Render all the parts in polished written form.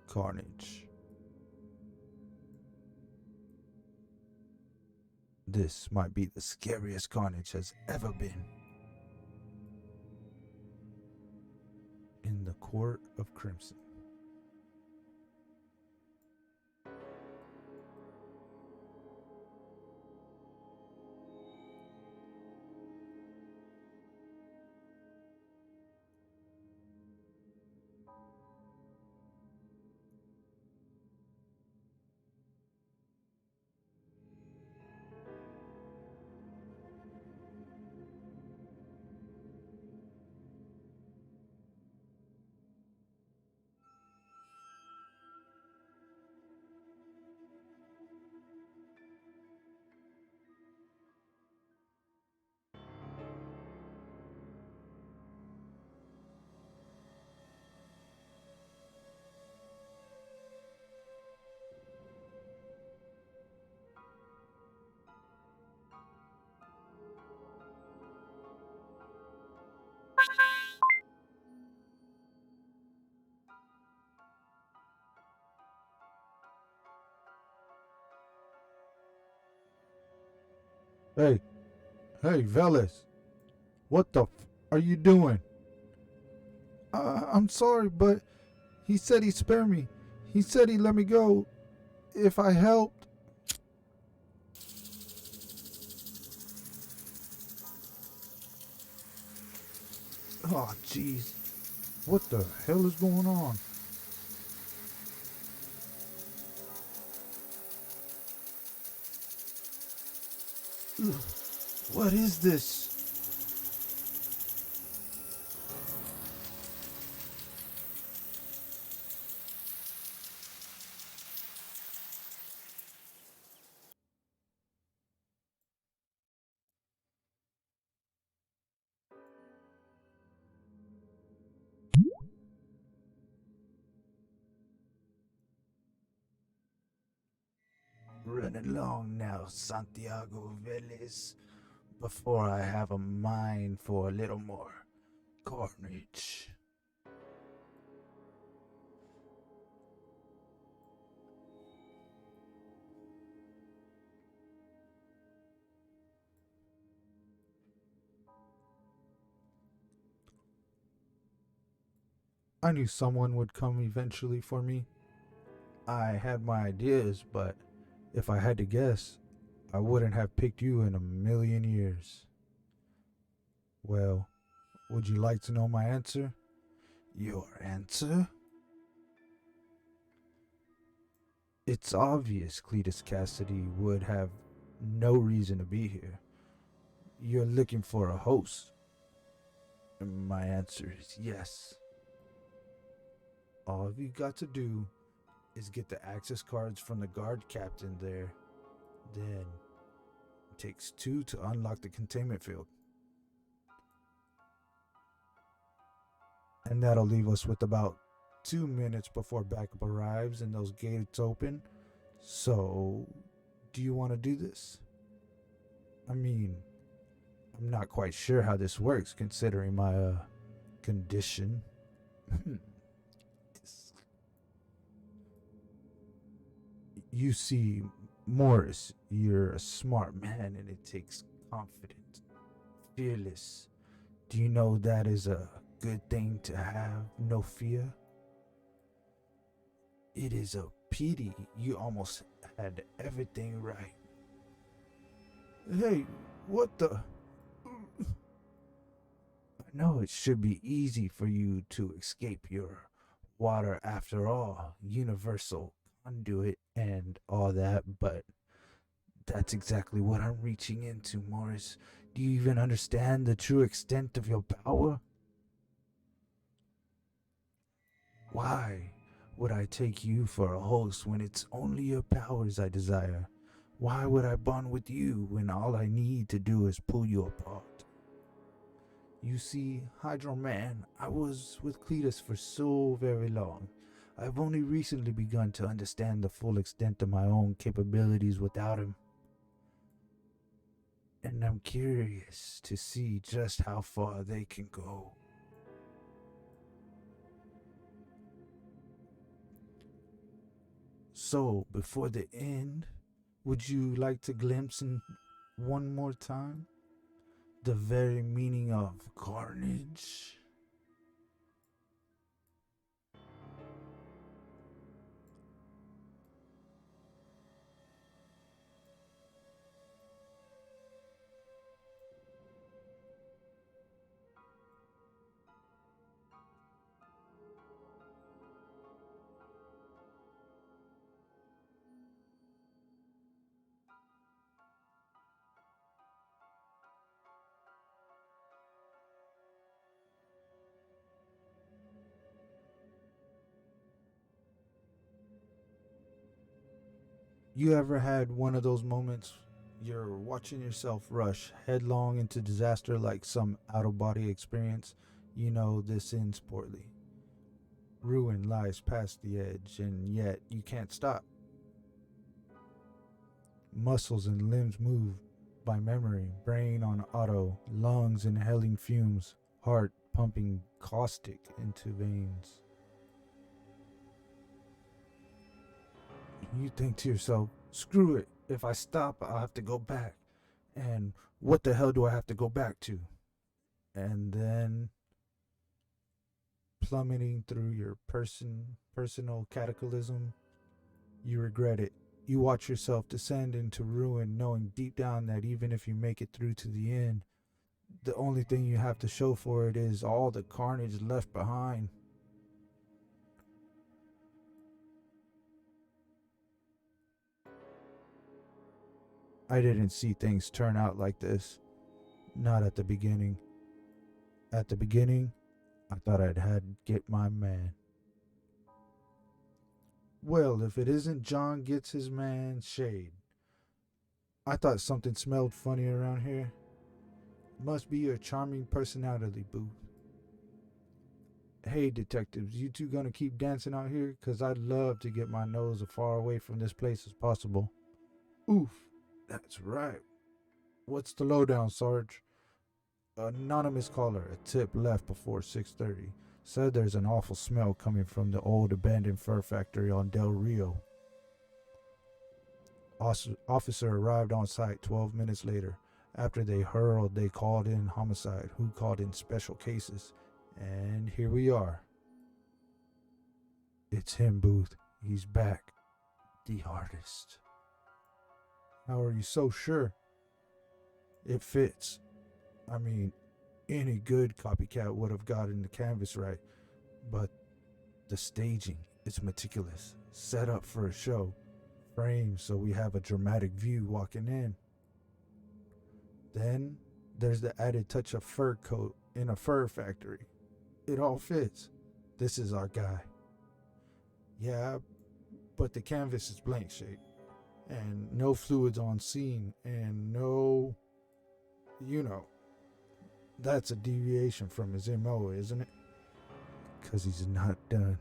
Carnage. This might be the scariest Carnage has ever been. In the Court of Crimson. Hey, hey, Veles, what the are you doing? I'm sorry, but he said he'd spare me. He said he'd let me go if I helped. Oh, jeez. What the hell is going on? Ugh, what is this? Run along now, Santiago Veles, before I have a mind for a little more carnage. I knew someone would come eventually for me. I had my ideas, but if I had to guess, I wouldn't have picked you in a million years. Well, would you like to know my answer? Your answer? It's obvious Cletus Cassidy would have no reason to be here. You're looking for a host. My answer is yes. All you got to do is get the access cards from the guard captain there. Then it takes two to unlock the containment field. And that'll leave us with about 2 minutes before backup arrives and those gates open. So, do you want to do this? I mean, I'm not quite sure how this works considering my condition. You see, Morris, you're a smart man and it takes confidence. Fearless. Do you know that is a good thing to have? No fear? It is a pity you almost had everything right. Hey, what the? I know it should be easy for you to escape your water after all, universal conduit and all that, but that's exactly what I'm reaching into, Morris. Do you even understand the true extent of your power? Why would I take you for a host when it's only your powers I desire? Why would I bond with you when all I need to do is pull you apart? You see, Hydro Man, I was with Cletus for so very long. I've only recently begun to understand the full extent of my own capabilities without him. And I'm curious to see just how far they can go. So, before the end, would you like to glimpse in one more time the very meaning of carnage? You ever had one of those moments you're watching yourself rush headlong into disaster like some out of body experience? You know this ends poorly. Ruin lies past the edge, and yet you can't stop. Muscles and limbs move by memory, brain on auto, lungs inhaling fumes, heart pumping caustic into veins. You think to yourself, screw it, if I stop, I'll have to go back. And what the hell do I have to go back to? And then plummeting through your personal cataclysm, you regret it. You watch yourself descend into ruin, knowing deep down that even if you make it through to the end, the only thing you have to show for it is all the carnage left behind. I didn't see things turn out like this. Not at the beginning. At the beginning, I thought I'd had get my man. Well, if it isn't John gets his man shade. I thought something smelled funny around here. Must be your charming personality, Booth. Hey, detectives, you two gonna keep dancing out here? Cause I'd love to get my nose as far away from this place as possible. Oof, that's right. What's the lowdown, Sarge? Anonymous caller, a tip left before 6:30. Said there's an awful smell coming from the old abandoned fur factory on Del Rio. Officer arrived on site 12 minutes later. After they called in homicide, who called in special cases. And here we are. It's him, Booth. He's back. The artist. How are you so sure? It fits. I mean, any good copycat would have gotten the canvas right. But the staging, it's meticulous. Set up for a show. Framed so we have a dramatic view walking in. Then there's the added touch of fur coat in a fur factory. It all fits. This is our guy. Yeah, but the canvas is blank shape. And no fluids on scene. And no... You know. That's a deviation from his MO, isn't it? Because he's not done.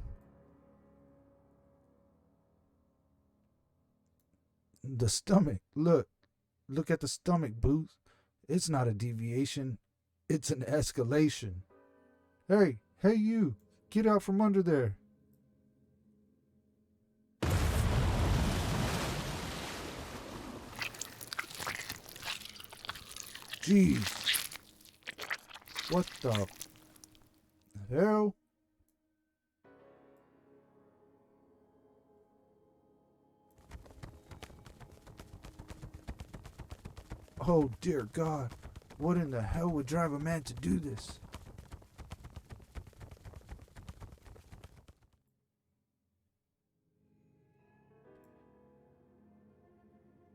The stomach. Look at the stomach, Booth. It's not a deviation. It's an escalation. Hey, you. Get out from under there. Jeez. What the hell? Oh dear God. What in the hell would drive a man to do this?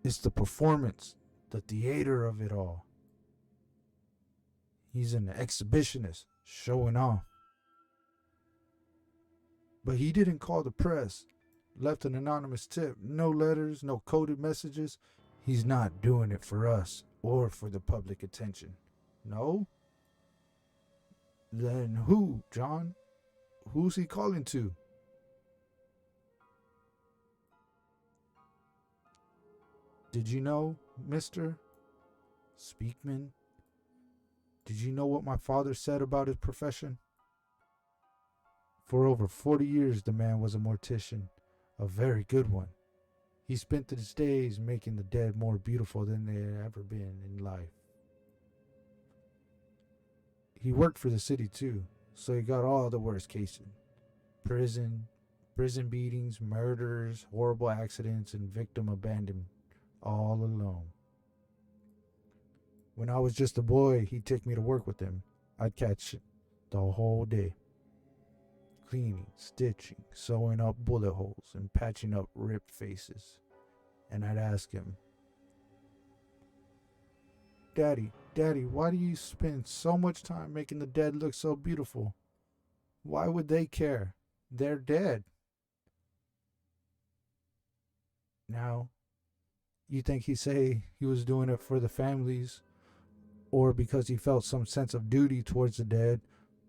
It's the performance, the theater of it all. He's an exhibitionist, showing off. But he didn't call the press, left an anonymous tip, no letters, no coded messages. He's not doing it for us or for the public attention. No? Then who, John? Who's he calling to? Did you know, Mr. Speakman? Did you know what my father said about his profession? For over 40 years, the man was a mortician, a very good one. He spent his days making the dead more beautiful than they had ever been in life. He worked for the city too, so he got all the worst cases. Prison, prison beatings, murders, horrible accidents, and victim abandonment, all alone. When I was just a boy, he'd take me to work with him. I'd catch the whole day. Cleaning, stitching, sewing up bullet holes, and patching up ripped faces. And I'd ask him, Daddy, why do you spend so much time making the dead look so beautiful? Why would they care? They're dead. Now, you think he'd say he was doing it for the families or because he felt some sense of duty towards the dead,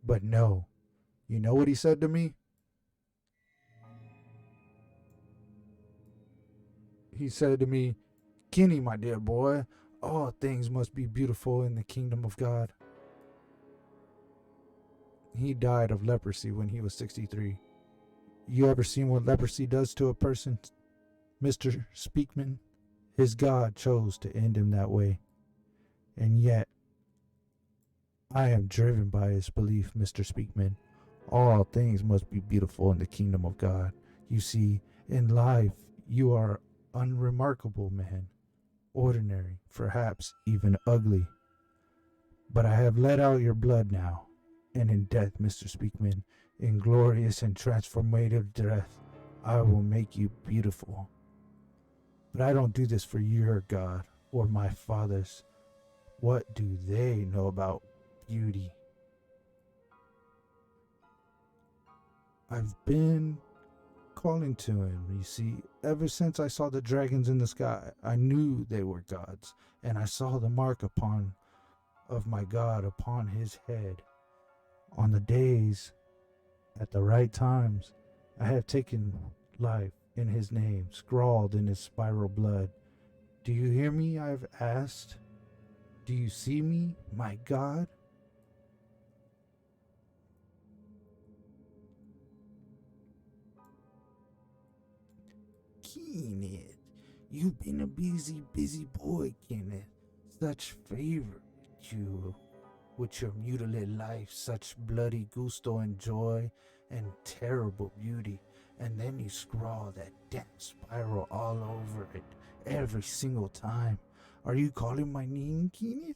but no. You know what he said to me? He said to me, Kenny, my dear boy, all things must be beautiful in the kingdom of God. He died of leprosy when he was 63. You ever seen what leprosy does to a person, Mr. Speakman? His God chose to end him that way. And yet, I am driven by his belief, Mr. Speakman. All things must be beautiful in the kingdom of God. You see, in life, you are unremarkable, man. Ordinary, perhaps even ugly. But I have let out your blood now, and in death, Mr. Speakman, in glorious and transformative death, I will make you beautiful. But I don't do this for your God or my father's. What do they know about beauty? I've been calling to him, you see. Ever since I saw the dragons in the sky, I knew they were gods, and I saw the mark of my God upon his head. On the days, at the right times, I have taken life in his name, scrawled in his spiral blood. Do you hear me? I've asked. Do you see me, my God? Kenneth, you've been a busy boy, Kenneth. Such favor you with your mutilated life, such bloody gusto and joy and terrible beauty. And then you scrawl that damn spiral all over it every single time. Are you calling my name, Kenneth?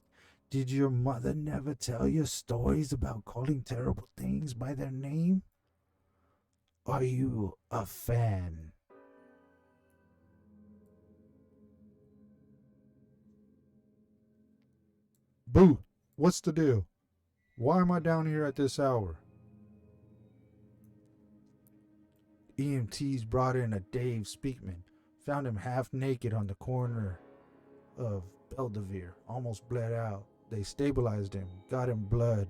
Did your mother never tell you stories about calling terrible things by their name? Are you a fan? Boo! What's the deal? Why am I down here at this hour? EMTs brought in a Dave Speakman. Found him half naked on the corner of Belvedere, almost bled out. They stabilized him, got him blood.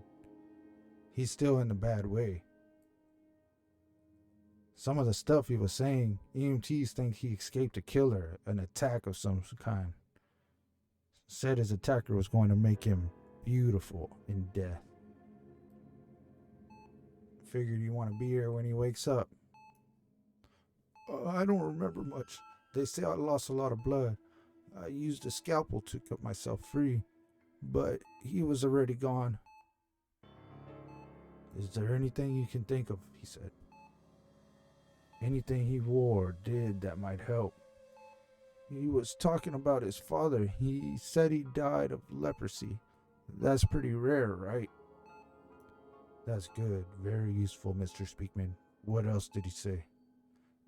He's still in a bad way. Some of the stuff he was saying, EMTs think he escaped a killer, an attack of some kind. Said his attacker was going to make him beautiful in death. Figured you want to be here when he wakes up. I don't remember much. They say I lost a lot of blood. I used a scalpel to cut myself free, but he was already gone. Is there anything you can think of, he said. Anything he wore or did that might help? He was talking about his father. He said he died of leprosy. That's pretty rare, right? That's good. Very useful, Mr. Speakman. What else did he say?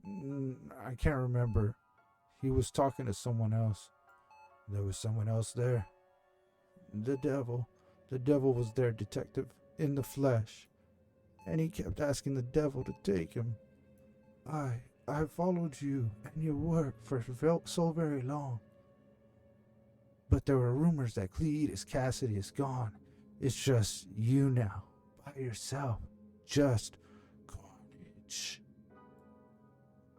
I can't remember. He was talking to someone else. There was someone else there. The devil. The devil was there, detective, in the flesh. And he kept asking the devil to take him. I followed you and your work for so very long. But there were rumors that Cletus Cassidy is gone. It's just you now, by yourself. Just Carnage.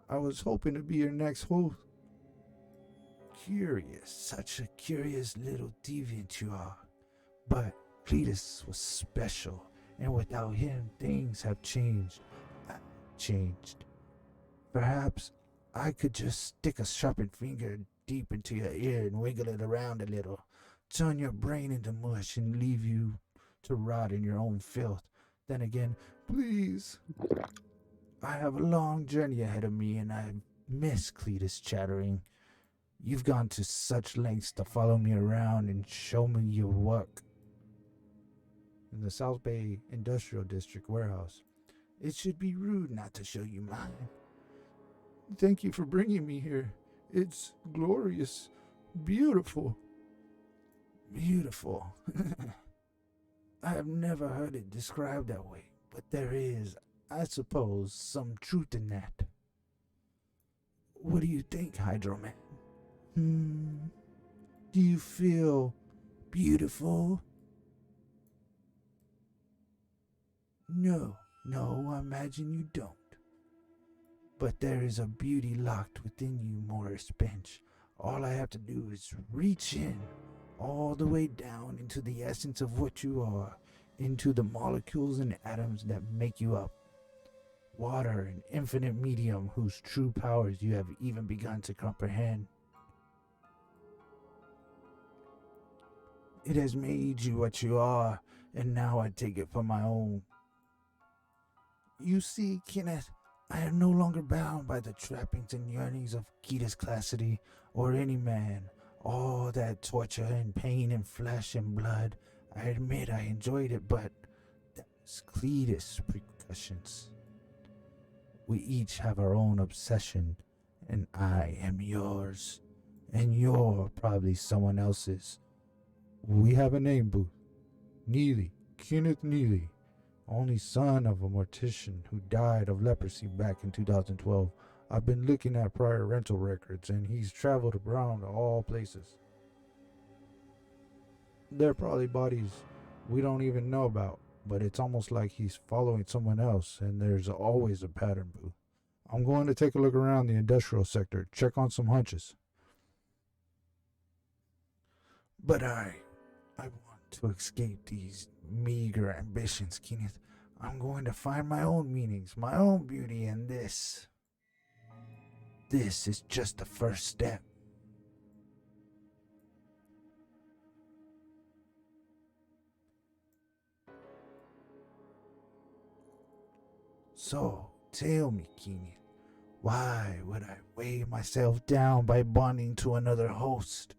I was hoping to be your next host. Curious, such a curious little deviant you are. But Cletus was special, and without him, things have changed. Changed. Perhaps I could just stick a sharpened finger deep into your ear and wiggle it around a little, turn your brain into mush and leave you to rot in your own filth. Then again, please, I have a long journey ahead of me and I miss Cletus chattering. You've gone to such lengths to follow me around and show me your work. In the South Bay Industrial District warehouse, it should be rude not to show you mine. Thank you for bringing me here. It's glorious. Beautiful. Beautiful. I have never heard it described that way, but there is, I suppose, some truth in that. What do you think, Hydro Man? Do you feel beautiful? No, I imagine you don't. But there is a beauty locked within you, Morris Bench. All I have to do is reach in, all the way down into the essence of what you are, into the molecules and atoms that make you up. Water, an infinite medium whose true powers you have even begun to comprehend. It has made you what you are, and now I take it for my own. You see, Kenneth, I am no longer bound by the trappings and yearnings of Cletus Classity or any man. All that torture and pain and flesh and blood, I admit I enjoyed it, but that's Cletus repercussions. We each have our own obsession, and I am yours, and you're probably someone else's. We have a name, Booth. Neely, Kenneth Neely, only son of a mortician who died of leprosy back in 2012. I've been looking at prior rental records, and he's traveled around to all places. There are probably bodies we don't even know about, but it's almost like he's following someone else, and there's always a pattern, Boo. I'm going to take a look around the industrial sector, check on some hunches. But I want to escape these meager ambitions, Kenneth. I'm going to find my own meanings, my own beauty, and this is just the first step. So, tell me, Kenneth, why would I weigh myself down by bonding to another host?